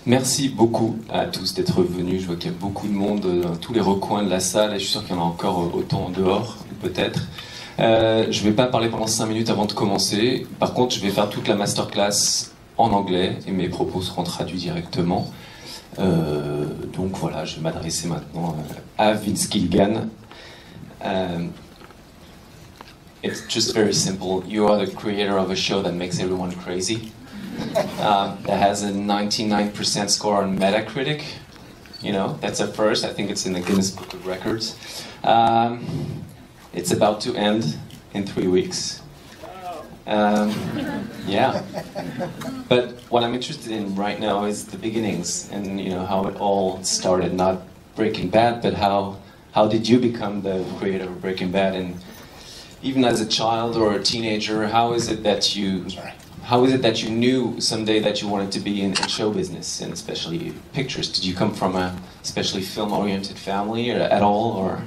Merci beaucoup à tous d'être venus. Je vois qu'il y a beaucoup de monde dans tous les recoins de la salle et je suis sûr qu'il y en a encore autant dehors, peut-être. Je ne vais pas parler pendant 5 minutes avant de commencer. Par contre, je vais faire toute la masterclass en anglais et mes propos seront traduits directement. Donc voilà, je vais m'adresser maintenant à Vince Gilligan. It's just very simple. You are the creator of a show that makes everyone crazy. That has a 99% score on Metacritic. You know, that's a first. I think it's in the Guinness Book of Records. It's about to end in 3 weeks. Yeah. But what I'm interested in right now is the beginnings and, you know, how it all started. Not Breaking Bad, but how did you become the creator of Breaking Bad? And even as a child or a teenager, how is it that you knew someday that you wanted to be in show business and especially pictures? Did you come from a especially film-oriented family at all, or?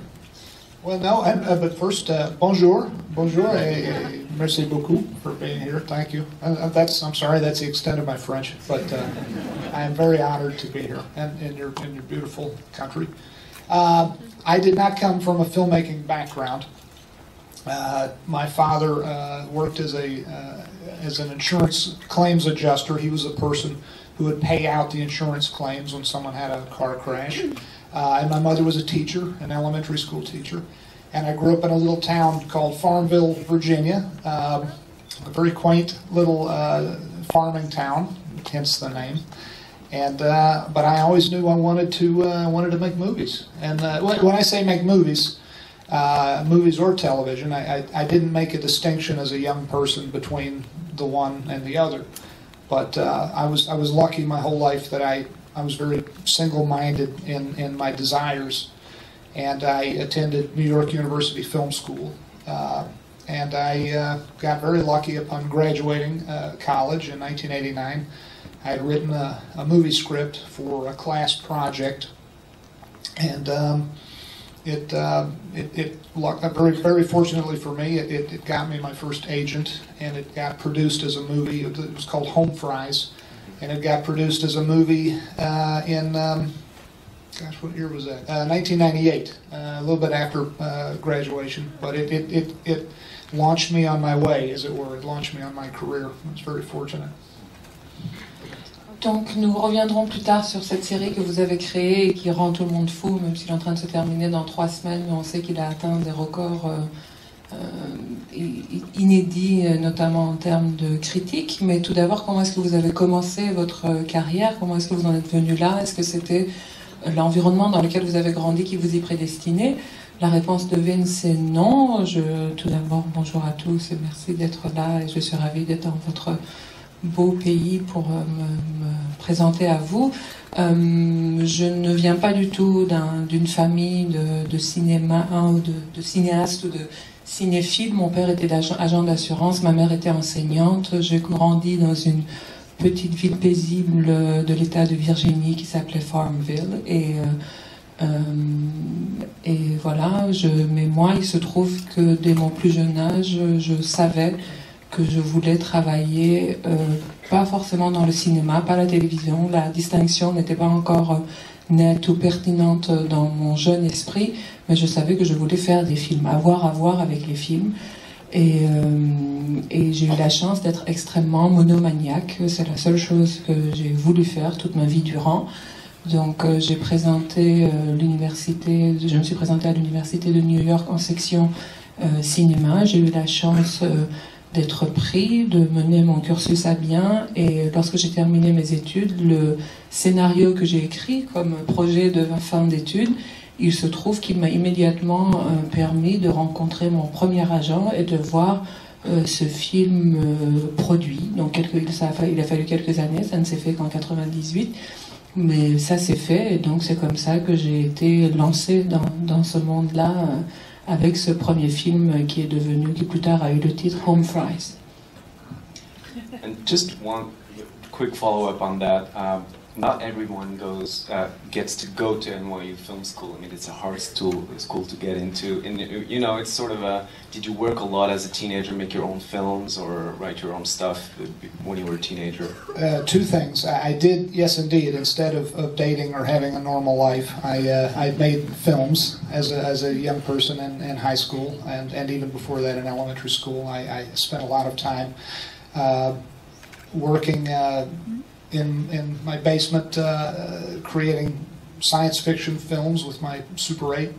Well, no, but first, bonjour, et merci beaucoup for being here. Thank you. I'm sorry, that's the extent of my French, but I am very honored to be here and in your beautiful country. I did not come from a filmmaking background. My father worked as an insurance claims adjuster. He was the person who would pay out the insurance claims when someone had a car crash. And my mother was a teacher, an elementary school teacher. And I grew up in a little town called Farmville, Virginia, a very quaint little farming town, hence the name. And but I always knew I wanted to make movies. And when I say make movies, movies or television, I didn't make a distinction as a young person between the one and the other. But I was lucky my whole life that I was very single-minded in my desires, and I attended New York University Film School, and I got very lucky upon graduating college in 1989. I had written a movie script for a class project, and very fortunately for me, it got me my first agent, and it got produced as a movie. It was called Home Fries. And it got produced as a movie in, gosh, what year was that? 1998, a little bit after graduation. But it launched me on my way, as it were. It launched me on my career. I was very fortunate. Donc nous reviendrons plus tard sur cette série que vous avez créée et qui rend tout le monde fou, même s'il est en train de se terminer dans 3 semaines, mais on sait qu'il a atteint des records inédit, notamment en termes de critique. Mais tout d'abord, comment est-ce que vous avez commencé votre carrière? Comment est-ce que vous en êtes venu là? Est-ce que c'était l'environnement dans lequel vous avez grandi qui vous y prédestinait? La réponse de Vince est non. Tout d'abord, bonjour à tous et merci d'être là. Et je suis ravie d'être dans votre beau pays pour me présenter à vous. Je ne viens pas du tout d'une famille de cinéma ou de cinéastes ou de cinéphile. Mon père était agent d'assurance, ma mère était enseignante. J'ai grandi dans une petite ville paisible de l'État de Virginie qui s'appelait Farmville. Et voilà, mais moi, il se trouve que dès mon plus jeune âge, je savais que je voulais travailler, pas forcément dans le cinéma, pas la télévision. La distinction n'était pas encore nette ou pertinente dans mon jeune esprit, mais je savais que je voulais faire des films, avoir à voir avec les films. Et j'ai eu la chance d'être extrêmement monomaniaque. C'est la seule chose que j'ai voulu faire toute ma vie durant. Donc je me suis présentée à l'université de New York en section cinéma. J'ai eu la chance d'être pris, de mener mon cursus à bien, et lorsque j'ai terminé mes études, le scénario que j'ai écrit comme projet de fin d'études, il se trouve qu'il m'a immédiatement permis de rencontrer mon premier agent et de voir ce film produit. Donc il a fallu quelques années, ça ne s'est fait qu'en 98, mais ça s'est fait, et donc c'est comme ça que j'ai été lancée dans ce monde-là, avec ce premier film qui plus tard a eu le titre Home Fries. And just one quick follow-up on that. not everyone gets to go to NYU Film School. I mean, it's a hard school to get into. And, you know, it's sort of a, did you work a lot as a teenager, make your own films or write your own stuff when you were a teenager? Two things. I did, yes indeed. Instead of dating or having a normal life, I made films as a young person in high school and even before that in elementary school. I spent a lot of time working in my basement, creating science fiction films with my Super 8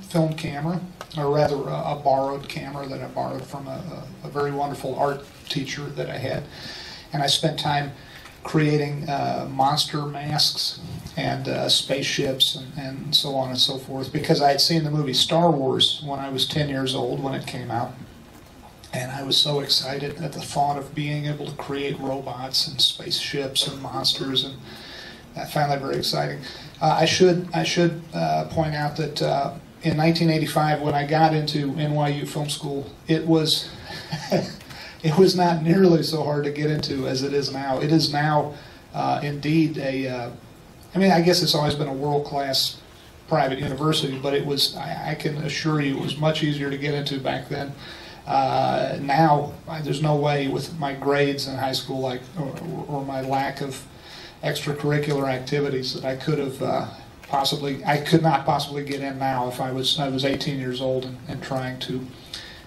film camera, or rather a borrowed camera that I borrowed from a very wonderful art teacher that I had. And I spent time creating monster masks and spaceships and so on and so forth, because I had seen the movie Star Wars when I was 10 years old when it came out. And I was so excited at the thought of being able to create robots and spaceships and monsters, and I found that very exciting. I should point out that in 1985, when I got into NYU Film School, it was it was not nearly so hard to get into as it is now. It is now indeed I mean, I guess it's always been a world-class private university, but it was, I can assure you, it was much easier to get into back then. Now, there's no way with my grades in high school, or my lack of extracurricular activities, that I could have I could not possibly get in now if I was 18 years old and trying to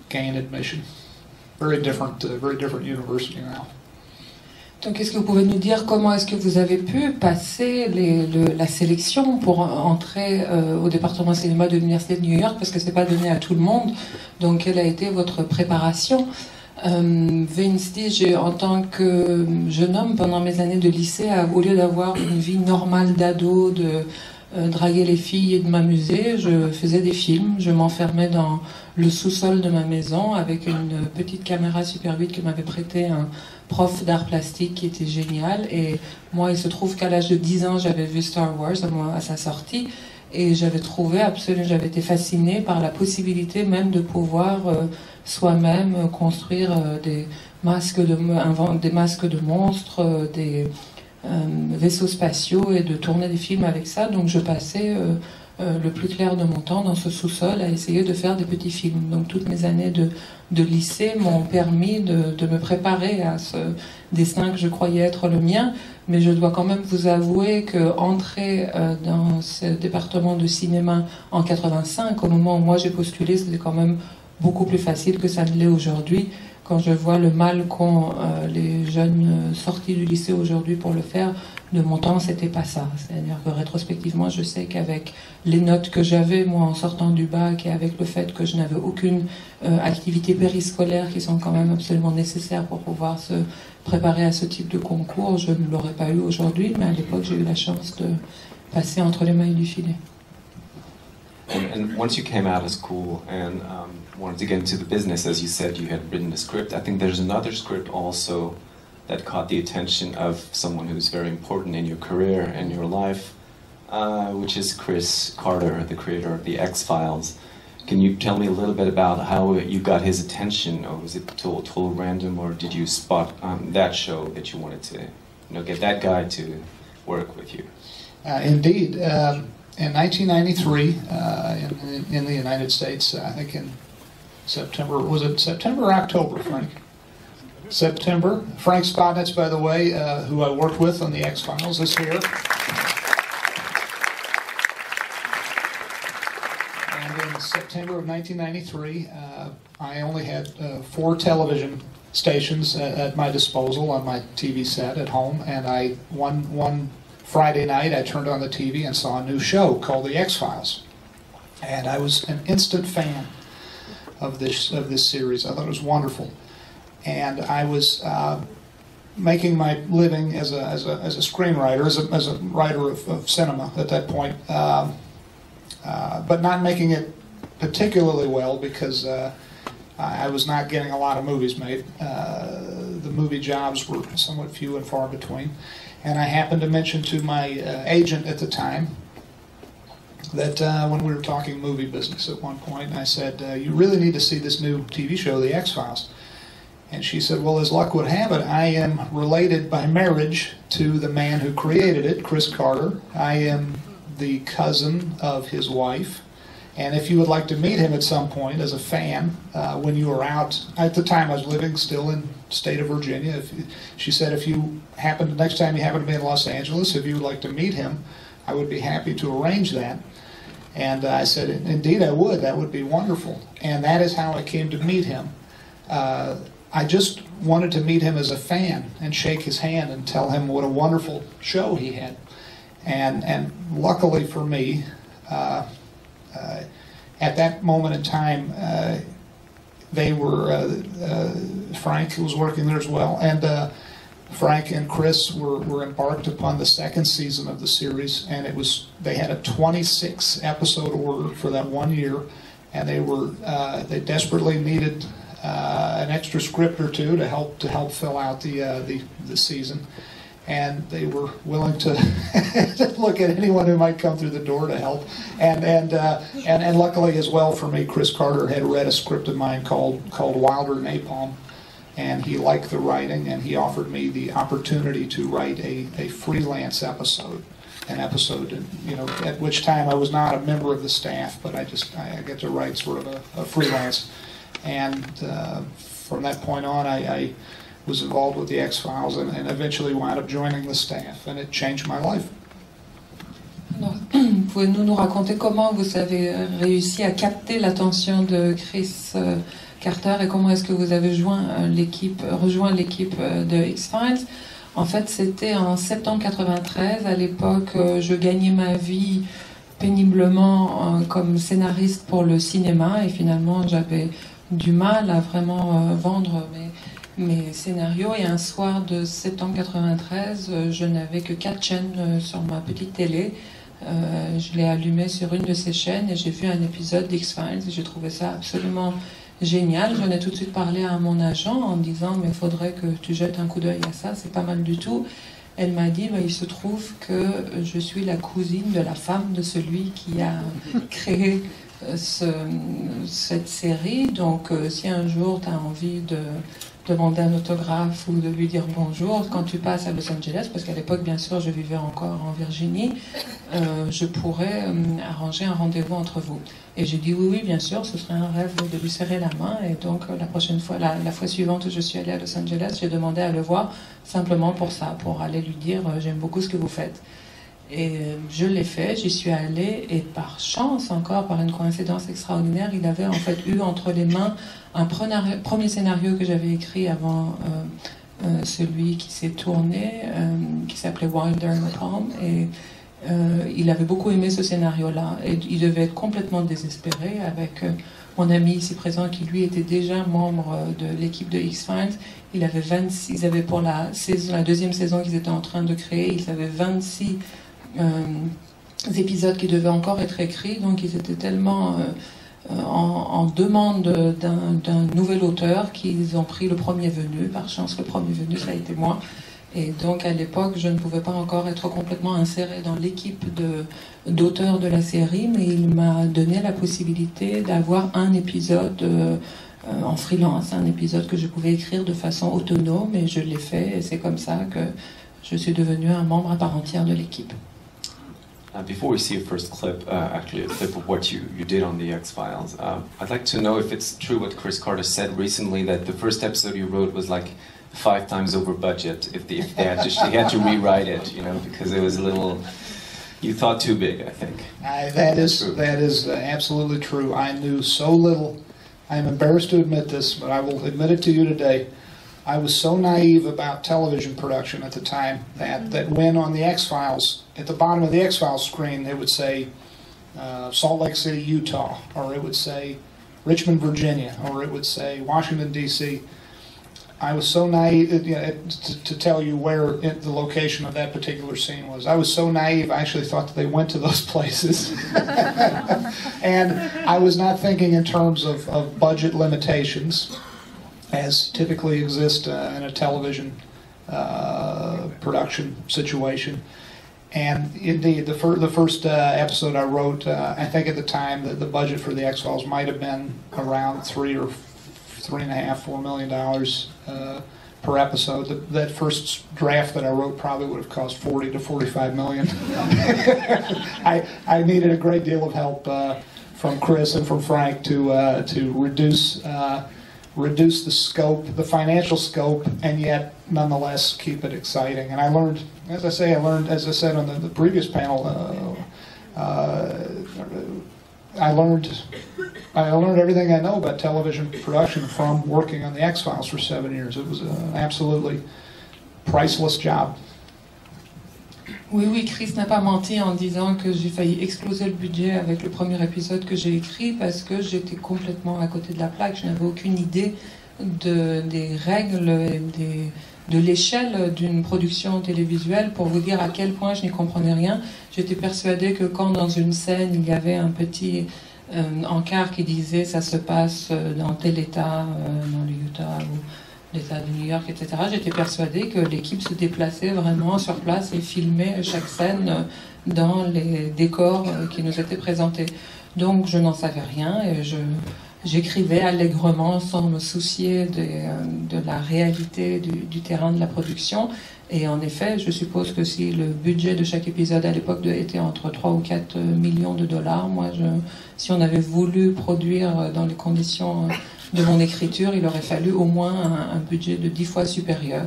gain admission. Very different university now. Donc, est-ce que vous pouvez nous dire comment est-ce que vous avez pu passer la sélection pour entrer au département cinéma de l'Université de New York, parce que c'est pas donné à tout le monde. Donc, quelle a été votre préparation? Vince dit, en tant que jeune homme, pendant mes années de lycée, au lieu d'avoir une vie normale d'ado, de draguer les filles et de m'amuser, je faisais des films. Je m'enfermais dans le sous-sol de ma maison avec une petite caméra Super 8 que m'avait prêté un prof d'art plastique qui était génial. Et moi, il se trouve qu'à l'âge de 10 ans, j'avais vu Star Wars à sa sortie, et j'avais été fascinée par la possibilité même de pouvoir soi-même construire des masques de monstres, des vaisseaux spatiaux, et de tourner des films avec ça. Donc je passais le plus clair de mon temps dans ce sous-sol à essayer de faire des petits films. Donc toutes mes années de lycée m'ont permis de me préparer à ce destin que je croyais être le mien, mais je dois quand même vous avouer que entrer dans ce département de cinéma en 85, au moment où moi j'ai postulé, c'était quand même beaucoup plus facile que ça ne l'est aujourd'hui. Quand je vois le mal qu'ont les jeunes sortis du lycée aujourd'hui pour le faire, de mon temps, c'était pas ça. C'est-à-dire que rétrospectivement, je sais qu'avec les notes que j'avais, moi, en sortant du bac, et avec le fait que je n'avais aucune activité périscolaire, qui sont quand même absolument nécessaires pour pouvoir se préparer à ce type de concours, je ne l'aurais pas eu aujourd'hui, mais à l'époque, j'ai eu la chance de passer entre les mailles du filet. And once you came out of school and wanted to get into the business, as you said, you had written a script. I think there's another script also that caught the attention of someone who's very important in your career and your life, which is Chris Carter, the creator of the X-Files. Can you tell me a little bit about how you got his attention, or was it total random, or did you spot that show that you wanted to, get that guy to work with you? Indeed. In 1993, in the United States, I think in September, was it September or October, Frank? September. Frank Spotnitz, by the way, who I worked with on the X-Files, is here. And in September of 1993, I only had 4 television stations at my disposal on my TV set at home, and one Friday night, I turned on the TV and saw a new show called The X-Files. And I was an instant fan of this series. I thought it was wonderful. And I was making my living as a screenwriter, as a writer of cinema at that point, but not making it particularly well, because I was not getting a lot of movies made. The movie jobs were somewhat few and far between. And I happened to mention to my agent at the time that when we were talking movie business at one point, I said, you really need to see this new TV show, The X-Files. And she said, well, as luck would have it, I am related by marriage to the man who created it, Chris Carter. I am the cousin of his wife. And if you would like to meet him at some point as a fan, when you were out, at the time I was living still in the state of Virginia, she said if you happen, next time you happen to be in Los Angeles, if you would like to meet him, I would be happy to arrange that. And I said, indeed I would, that would be wonderful. And that is how I came to meet him. I just wanted to meet him as a fan and shake his hand and tell him what a wonderful show he had. And luckily for me, at that moment in time, they were, Frank was working there as well, and Frank and Chris were embarked upon the second season of the series, and they had a 26 episode order for that 1 year, and they desperately needed an extra script or two to help fill out the season. And they were willing to look at anyone who might come through the door to help. And luckily as well for me, Chris Carter had read a script of mine called Wilder Napalm, and he liked the writing, and he offered me the opportunity to write a freelance episode, at which time I was not a member of the staff, but I get to write sort of a freelance. And from that point on, I was involved with the X-Files and eventually wound up joining the staff, and it changed my life. Alors, pouvez-vous nous raconter comment vous avez réussi à capter l'attention de Chris Carter et comment est-ce que vous avez rejoint l'équipe de X-Files? En fait, c'était en septembre 93. À l'époque, je gagnais ma vie péniblement comme scénariste pour le cinéma, et finalement, j'avais du mal à vraiment vendre mes scénarios. Et un soir de septembre 93, je n'avais que 4 chaînes sur ma petite télé. Je l'ai allumé sur une de ces chaînes et j'ai vu un épisode d'X-Files et j'ai trouvé ça absolument génial. J'en ai tout de suite parlé à mon agent en disant mais il faudrait que tu jettes un coup d'œil à ça, c'est pas mal du tout. Elle m'a dit il se trouve que je suis la cousine de la femme de celui qui a créé cette série, donc si un jour tu as envie de demander un autographe ou de lui dire bonjour quand tu passes à Los Angeles, parce qu'à l'époque bien sûr je vivais encore en Virginie, je pourrais arranger un rendez-vous entre vous. Et j'ai dit oui bien sûr, ce serait un rêve de lui serrer la main. Et donc la fois suivante où je suis allée à Los Angeles, j'ai demandé à le voir simplement pour ça, pour aller lui dire j'aime beaucoup ce que vous faites. Et je l'ai fait, j'y suis allée, et par chance, encore par une coïncidence extraordinaire, il avait en fait eu entre les mains un premier scénario que j'avais écrit avant celui qui s'est tourné, qui s'appelait Wilder Napalm, et il avait beaucoup aimé ce scénario-là, et il devait être complètement désespéré avec mon ami ici présent qui lui était déjà membre de l'équipe de X-Files. Ils avaient pour la deuxième saison qu'ils étaient en train de créer, ils avaient 26 épisodes qui devaient encore être écrits, donc ils étaient tellement en demande d'un nouvel auteur qu'ils ont pris le premier venu. Par chance, le premier venu, ça a été moi. Et donc à l'époque, je ne pouvais pas encore être complètement insérée dans l'équipe d'auteurs de la série, mais il m'a donné la possibilité d'avoir un épisode en freelance, un épisode que je pouvais écrire de façon autonome, et je l'ai fait, et c'est comme ça que je suis devenue un membre à part entière de l'équipe. Before we see a first clip, actually a clip of what you did on the X-Files, I'd like to know if it's true what Chris Carter said recently, that the first episode you wrote was like 5 times over budget. If they had to rewrite it, because it was a little, you thought too big, I think. That is absolutely true. I knew so little. I'm embarrassed to admit this, but I will admit it to you today. I was so naive about television production at the time that when on the X-Files, at the bottom of the X-Files screen, it would say Salt Lake City, Utah, or it would say Richmond, Virginia, or it would say Washington, D.C. I was so naive to tell you where the location of that particular scene was. I was so naive, I actually thought that they went to those places. And I was not thinking in terms of budget limitations, as typically exist in a television production situation. And indeed, the first episode I wrote, I think at the time that the budget for the X-Files might have been around $3 $3.5–4 million per episode. That first draft that I wrote probably would have cost $40 to $45 million. I needed a great deal of help from Chris and from Frank to reduce the scope, the financial scope, and yet nonetheless keep it exciting. And I learned, as I said on the previous panel, I learned everything I know about television production from working on the X-Files for 7 years. It was an absolutely priceless job. Oui, Chris n'a pas menti en disant que j'ai failli exploser le budget avec le premier épisode que j'ai écrit parce que j'étais complètement à côté de la plaque. Je n'avais aucune idée des règles et de l'échelle d'une production télévisuelle pour vous dire à quel point je n'y comprenais rien. J'étais persuadée que quand dans une scène il y avait un petit encart qui disait ça se passe dans tel état, dans le Utah ou l'État de New York, etc. J'étais persuadée que l'équipe se déplaçait vraiment sur place et filmait chaque scène dans les décors qui nous étaient présentés. Donc je n'en savais rien et j'écrivais allègrement sans me soucier de la réalité du terrain de la production. Et en effet, je suppose que si le budget de chaque épisode à l'époque était entre 3 ou 4 millions de dollars, si on avait voulu produire dans les conditions de mon écriture, il aurait fallu au moins un budget de 10 fois supérieur.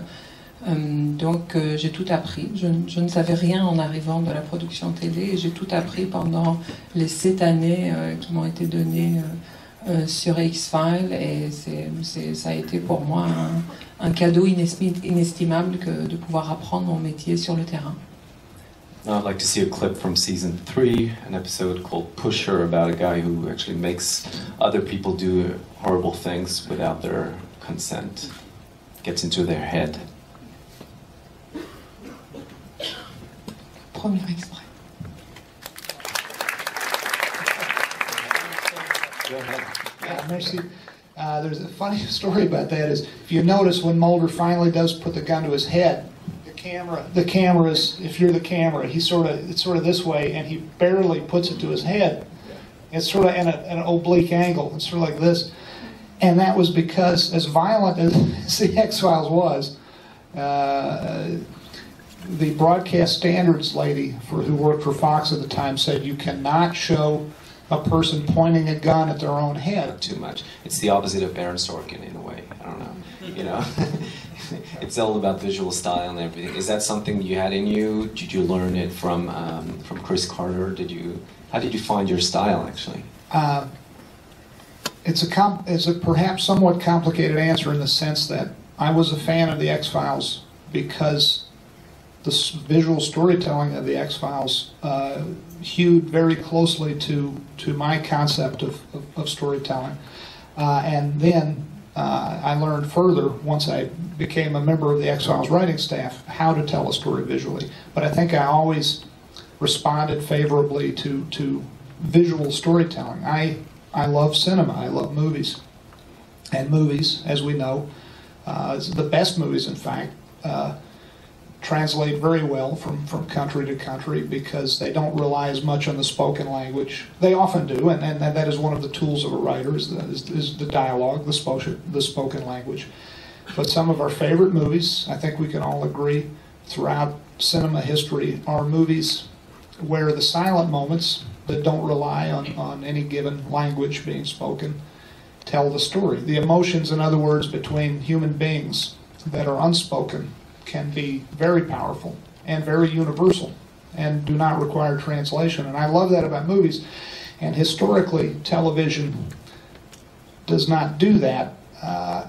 Donc j'ai tout appris. Je ne savais rien en arrivant de la production télé et j'ai tout appris pendant les 7 années qui m'ont été données sur X-Files et ça a été pour moi un cadeau inestimable que de pouvoir apprendre mon métier sur le terrain. Now I'd like to see a clip from season 3, an episode called Pusher, about a guy who actually makes other people do horrible things without their consent, gets into their head. Premier extrait. Yeah, Mercy. There's a funny story about that. Is if you notice when Mulder finally does put the gun to his head, the camera is, if you're the camera, it's sort of this way, and he barely puts it to his head. It's sort of in an oblique angle. It's sort of like this, and that was because, as violent as the X-Files was, the broadcast standards lady who worked for Fox at the time said you cannot show a person pointing a gun at their own head. Too much. It's the opposite of Baron Sorkin in a way. I don't know. You know, it's all about visual style and everything. Is that something you had in you? Did you learn it from Chris Carter? How did you find your style actually? It's a perhaps somewhat complicated answer in the sense that I was a fan of the X-Files because the visual storytelling of the X-Files hewed very closely to my concept of storytelling. And then I learned further, once I became a member of the X-Files writing staff, how to tell a story visually. But I think I always responded favorably to visual storytelling. I love cinema. I love movies. And movies, as we know, the best movies, in fact, translate very well from country to country because they don't rely as much on the spoken language. They often do, and that is one of the tools of a writer, is the dialogue, the spoken language. But some of our favorite movies, I think we can all agree, throughout cinema history, are movies where the silent moments that don't rely on any given language being spoken tell the story. The emotions, in other words, between human beings that are unspoken can be very powerful and very universal and do not require translation. And I love that about movies. And historically, television does not do that.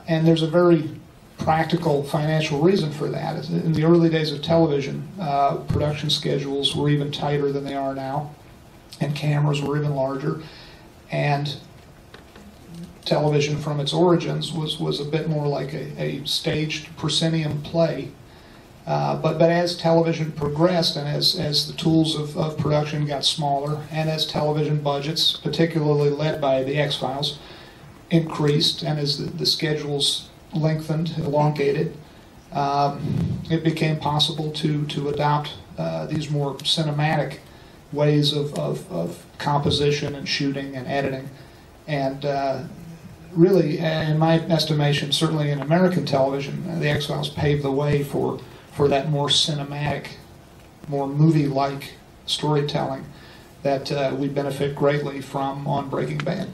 And there's a very practical financial reason for that. In the early days of television, production schedules were even tighter than they are now, and cameras were even larger. And television from its origins was a bit more like a staged proscenium play. But as television progressed and as the tools of production got smaller and as television budgets, particularly led by the X-Files, increased and as the schedules lengthened, elongated, it became possible to adopt these more cinematic ways of composition and shooting and editing. And really, in my estimation, certainly in American television, the X-Files paved the way for that more cinematic, more movie-like storytelling that we benefit greatly from on Breaking Bad.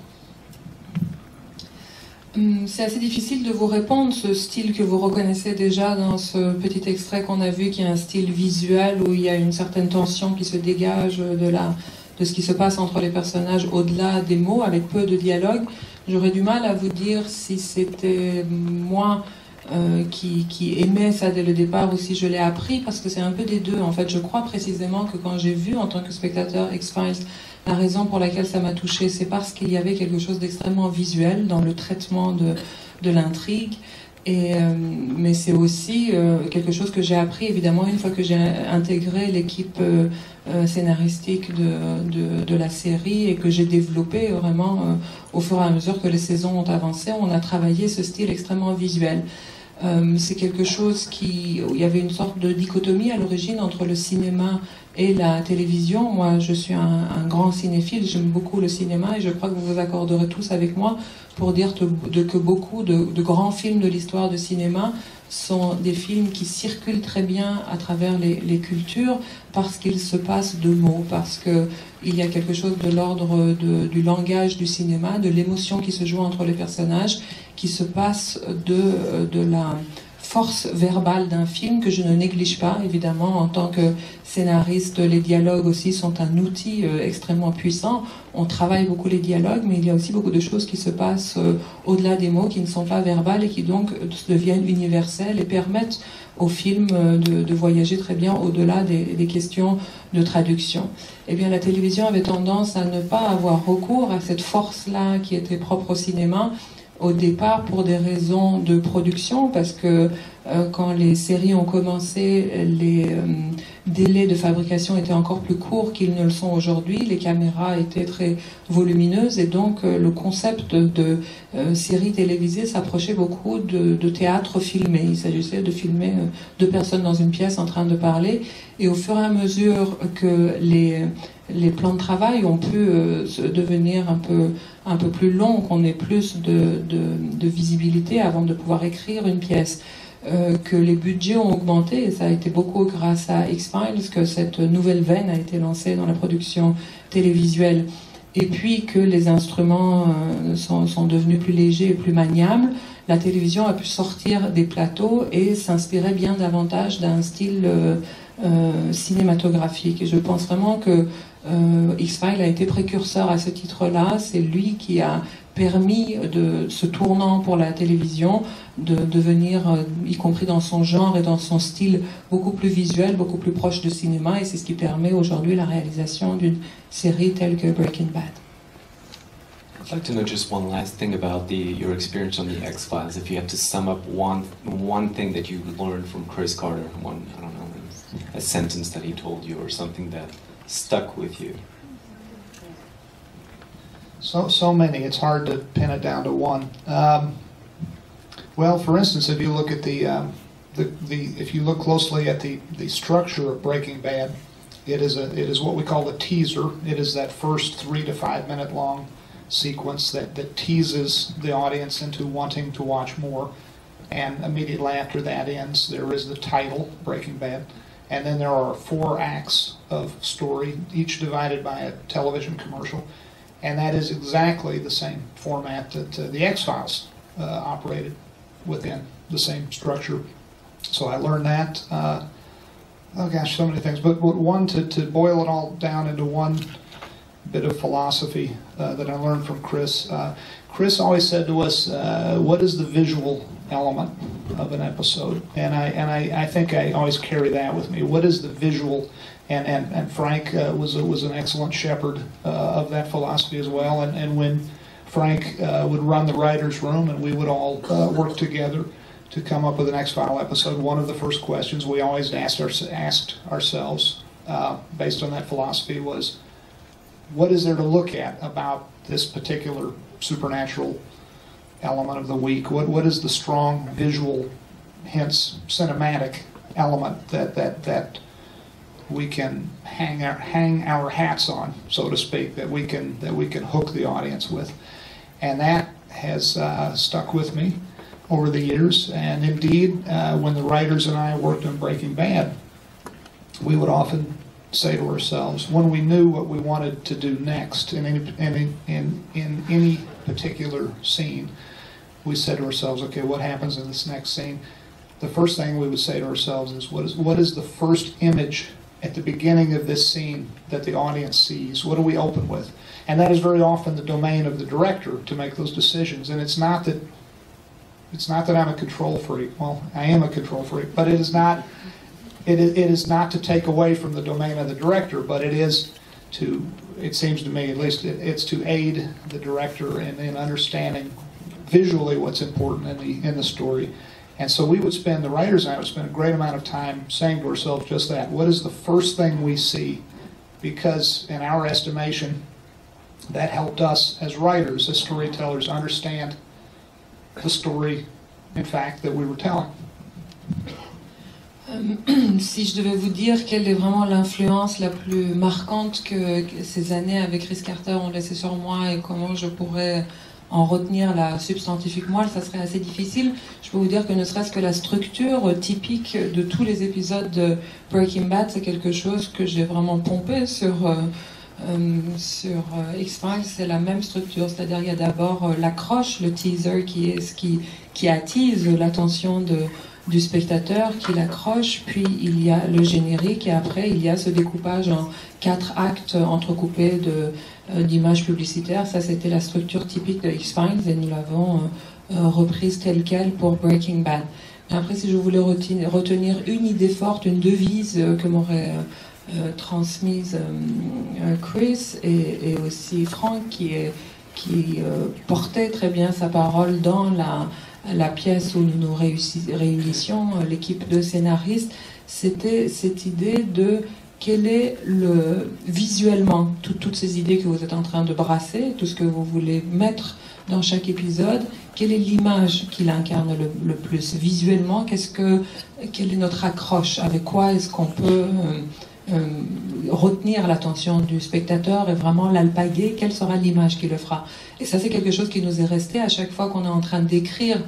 C'est assez difficile de vous répondre, ce style que vous reconnaissez déjà dans ce petit extrait qu'on a vu, qui est un style visuel où il y a une certaine tension qui se dégage de ce qui se passe entre les personnages au-delà des mots, avec peu de dialogue. J'aurais du mal à vous dire si c'était moi qui aimais ça dès le départ ou si je l'ai appris, parce que c'est un peu des deux. En fait, je crois précisément que quand j'ai vu en tant que spectateur X-Files, la raison pour laquelle ça m'a touché, c'est parce qu'il y avait quelque chose d'extrêmement visuel dans le traitement de l'intrigue. Mais c'est aussi quelque chose que j'ai appris, évidemment, une fois que j'ai intégré l'équipe scénaristique de la série et que j'ai développé vraiment au fur et à mesure que les saisons ont avancé, on a travaillé ce style extrêmement visuel. C'est quelque chose où il y avait une sorte de dichotomie à l'origine entre le cinéma et la télévision. Moi, je suis un grand cinéphile, j'aime beaucoup le cinéma et je crois que vous vous accorderez tous avec moi pour dire que beaucoup de grands films de l'histoire du cinéma sont des films qui circulent très bien à travers les cultures parce qu'ils se passent de mots, parce qu'il y a quelque chose de l'ordre du langage du cinéma, de l'émotion qui se joue entre les personnages, qui se passe de la force verbale d'un film que je ne néglige pas, évidemment, en tant que scénariste. Les dialogues aussi sont un outil extrêmement puissant. On travaille beaucoup les dialogues, mais il y a aussi beaucoup de choses qui se passent au-delà des mots, qui ne sont pas verbales et qui donc deviennent universelles et permettent au film de voyager très bien au-delà des questions de traduction. Eh bien, la télévision avait tendance à ne pas avoir recours à cette force-là qui était propre au cinéma, au départ pour des raisons de production, parce que quand les séries ont commencé, les délais de fabrication étaient encore plus courts qu'ils ne le sont aujourd'hui, les caméras étaient très volumineuses et donc le concept de série télévisée s'approchait beaucoup de théâtre filmé. Il s'agissait de filmer deux personnes dans une pièce en train de parler, et au fur et à mesure que les plans de travail ont pu devenir un peu plus longs, qu'on ait plus de visibilité avant de pouvoir écrire une pièce, que les budgets ont augmenté, et ça a été beaucoup grâce à X-Files que cette nouvelle veine a été lancée dans la production télévisuelle, et puis que les instruments sont devenus plus légers et plus maniables, la télévision a pu sortir des plateaux et s'inspirer bien davantage d'un style cinématographique. Et je pense vraiment que X-Files a été précurseur à ce titre-là. C'est lui qui a permis de ce tournant pour la télévision de devenir, y compris dans son genre et dans son style, beaucoup plus visuel, beaucoup plus proche du cinéma, et c'est ce qui permet aujourd'hui la réalisation d'une série telle que Breaking Bad. I'd like to know just one last thing about your experience on the X-Files. If you had to sum up one thing that you learned from Chris Carter, a sentence that he told you or something that stuck with you. So many, it's hard to pin it down to one. Well, for instance, if you look at if you look closely at the structure of Breaking Bad, it is what we call the teaser. It is that first 3 to 5 minute long sequence that teases the audience into wanting to watch more, and immediately after that ends, there is the title, Breaking Bad, and then there are 4 acts of story, each divided by a television commercial. And that is exactly the same format that the X-Files operated within, the same structure. So I learned that. Oh gosh, so many things. But one, to boil it all down into one bit of philosophy that I learned from Chris. Chris always said to us, what is the visual element of an episode? And I think I always carry that with me. What is the visual? And Frank was an excellent shepherd of that philosophy as well. And when Frank would run the writer's room and we would all work together to come up with an X-File episode, one of the first questions we always asked ourselves based on that philosophy was, what is there to look at about this particular supernatural element of the week? What is the strong visual, hence cinematic element that we can hang our hats on, so to speak, that we can hook the audience with? And that has stuck with me over the years. And indeed, when the writers and I worked on Breaking Bad, we would often say to ourselves, when we knew what we wanted to do next in any particular scene, we said to ourselves, okay, what happens in this next scene? The first thing we would say to ourselves is, what is the first image at the beginning of this scene that the audience sees? What do we open with? And that is very often the domain of the director to make those decisions. And it's not that I'm a control freak. Well, I am a control freak, but it is not. It is not to take away from the domain of the director, but it is to. It seems to me, at least, it's to aid the director in understanding visually what's important in the story. And so we would spend, the writers and I would spend a great amount of time saying to ourselves just that. What is the first thing we see? Because in our estimation, that helped us as writers, as storytellers, understand the story, in fact, that we were telling. Si je devais vous dire quelle est vraiment l'influence la plus marquante que ces années avec Chris Carter ont laissé sur moi et comment je pourrais en retenir la substantifique moelle, ça serait assez difficile. Je peux vous dire que ne serait-ce que la structure typique de tous les épisodes de Breaking Bad, c'est quelque chose que j'ai vraiment pompé sur X-Files. C'est la même structure, c'est-à-dire il y a d'abord l'accroche, le teaser qui est ce qui attise l'attention du spectateur, qui l'accroche, puis il y a le générique et après il y a ce découpage en 4 actes entrecoupés d'images publicitaires. Ça, c'était la structure typique de X-Files et nous l'avons reprise telle quelle pour Breaking Bad. Mais après, si je voulais retenir une idée forte, une devise que m'aurait transmise Chris et aussi Frank, qui portait très bien sa parole dans la pièce où nous réunissions, l'équipe de scénaristes, c'était cette idée de quel est visuellement, toutes ces idées que vous êtes en train de brasser, tout ce que vous voulez mettre dans chaque épisode, quelle est l'image qu'il incarne le plus visuellement, quelle est notre accroche, avec quoi est-ce qu'on peut retenir l'attention du spectateur et vraiment l'alpaguer, quelle sera l'image qui le fera. Et ça, c'est quelque chose qui nous est resté à chaque fois qu'on est en train d'écrire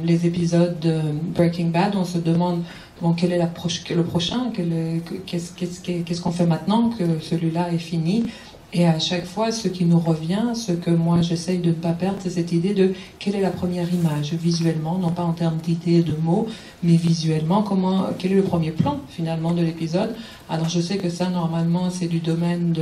les épisodes de Breaking Bad. On se demande bon, quel est le prochain, qu'est-ce qu'on fait maintenant que celui-là est fini. Et à chaque fois, ce qui nous revient, ce que moi j'essaye de ne pas perdre, c'est cette idée de quelle est la première image visuellement, non pas en termes d'idées, de mots, mais visuellement, quel est le premier plan finalement de l'épisode. Alors je sais que ça, normalement, c'est du domaine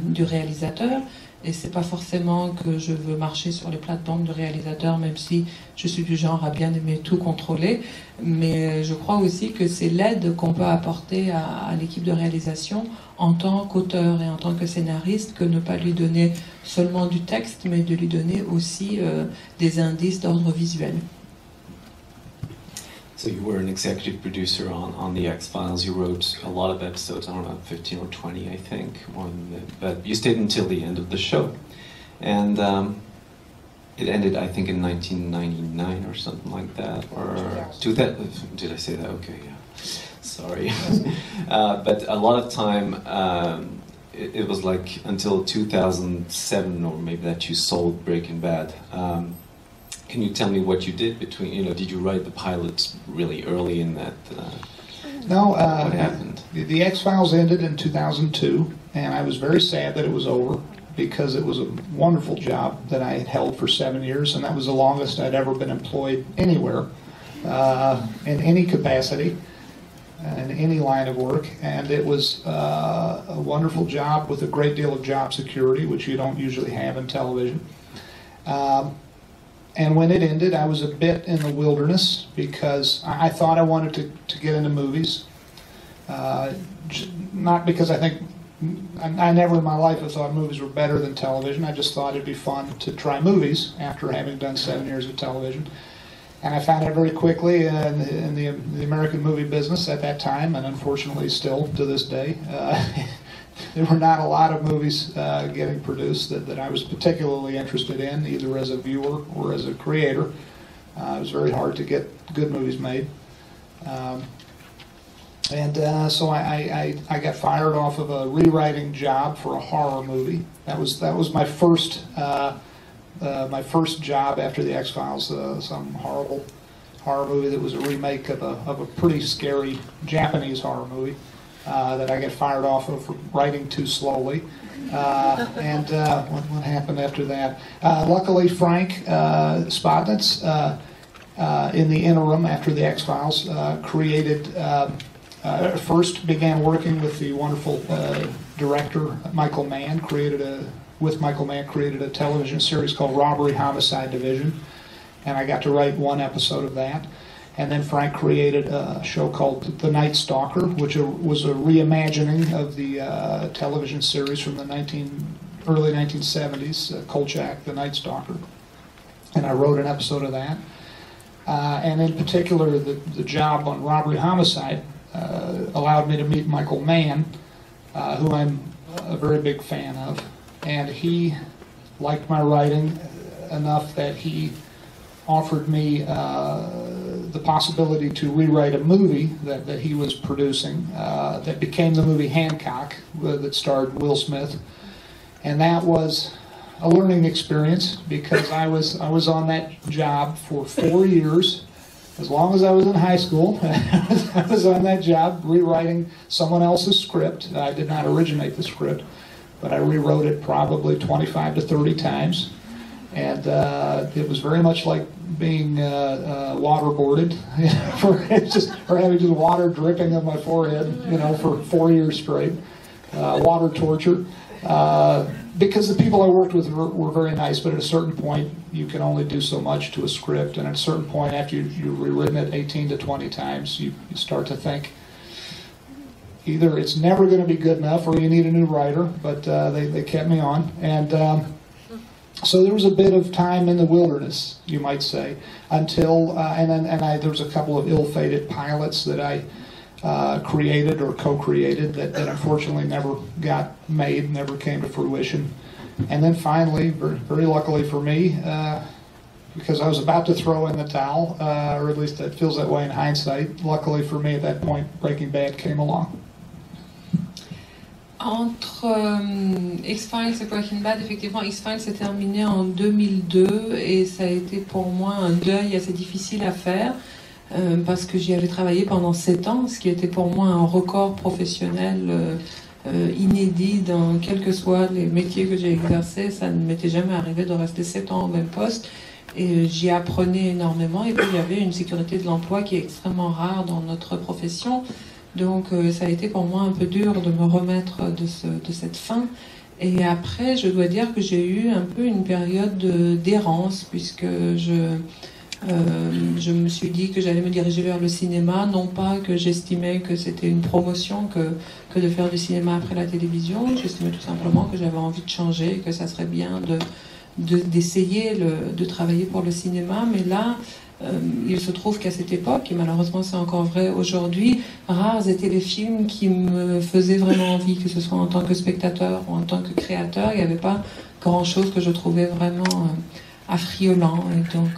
du réalisateur, et c'est pas forcément que je veux marcher sur les plates-bandes de réalisateurs, même si je suis du genre à bien aimer tout contrôler, mais je crois aussi que c'est l'aide qu'on peut apporter à l'équipe de réalisation en tant qu'auteur et en tant que scénariste, que ne pas lui donner seulement du texte, mais de lui donner aussi des indices d'ordre visuel. So you were an executive producer on the X-Files. You wrote a lot of episodes, I don't know, 15 or 20, I think. But you stayed until the end of the show. And it ended, I think, in 1999 or something like that. Or 2000, did I say that? Okay, yeah. Sorry. But a lot of time, it was like until 2007 or maybe that you sold Breaking Bad. Can you tell me what you did between, did you write the pilot really early in that? No. What happened? The X-Files ended in 2002, and I was very sad that it was over because it was a wonderful job that I had held for 7 years, and that was the longest I'd ever been employed anywhere in any capacity, in any line of work. And it was a wonderful job with a great deal of job security, which you don't usually have in television. And when it ended, I was a bit in the wilderness because I thought I wanted to get into movies. Not because I think, I never in my life have thought movies were better than television. I just thought it'd be fun to try movies after having done 7 years of television. And I found out very quickly in the American movie business at that time, and unfortunately still to this day, there were not a lot of movies getting produced that I was particularly interested in, either as a viewer or as a creator. It was very hard to get good movies made. So I got fired off of a rewriting job for a horror movie. That was my first my first job after the X-Files, some horrible horror movie that was a remake of a pretty scary Japanese horror movie that I got fired off of for writing too slowly. And what happened after that? Luckily, Frank Spotnitz, in the interim after the X-Files, first began working with the wonderful director Michael Mann, created a television series called Robbery Homicide Division, and I got to write one episode of that. And then Frank created a show called The Night Stalker, which was a reimagining of the television series from the early 1970s, Kolchak, The Night Stalker. And I wrote an episode of that. And in particular, the job on Robbery Homicide allowed me to meet Michael Mann, who I'm a very big fan of. And he liked my writing enough that he offered me the possibility to rewrite a movie that he was producing that became the movie Hancock, that starred Will Smith. And that was a learning experience because I was on that job for 4 years. As long as I was in high school, I was on that job rewriting someone else's script. I did not originate the script, but I rewrote it probably 25 to 30 times. And it was very much like being waterboarded, or having just water dripping on my forehead, for 4 years straight. Water torture. Because the people I worked with were very nice, but at a certain point, you can only do so much to a script. And at a certain point, after you've rewritten it 18 to 20 times, you start to think either it's never going to be good enough or you need a new writer. But they kept me on. And so there was a bit of time in the wilderness, you might say, until there was a couple of ill-fated pilots that I created or co-created that unfortunately never got made, never came to fruition. And then finally, very, very luckily for me, because I was about to throw in the towel, or at least it feels that way in hindsight, luckily for me at that point, Breaking Bad came along. Entre X-Files et Breaking Bad, effectivement, X-Files s'est terminé en 2002 et ça a été pour moi un deuil assez difficile à faire parce que j'y avais travaillé pendant 7 ans, ce qui était pour moi un record professionnel inédit dans quels que soient les métiers que j'ai exercés. Ça ne m'était jamais arrivé de rester 7 ans au même poste et j'y apprenais énormément et puis il y avait une sécurité de l'emploi qui est extrêmement rare dans notre profession. Donc ça a été pour moi un peu dur de me remettre de cette fin. Et après, je dois dire que j'ai eu un peu une période d'errance, puisque je me suis dit que j'allais me diriger vers le cinéma, non pas que j'estimais que c'était une promotion que de faire du cinéma après la télévision, j'estimais tout simplement que j'avais envie de changer, que ça serait bien d'essayer de travailler pour le cinéma, mais là, il se trouve qu'à cette époque, et malheureusement c'est encore vrai aujourd'hui, rares étaient les films qui me faisaient vraiment envie, que ce soit en tant que spectateur ou en tant que créateur. Il n'y avait pas grand-chose que je trouvais vraiment affriolant. Et donc,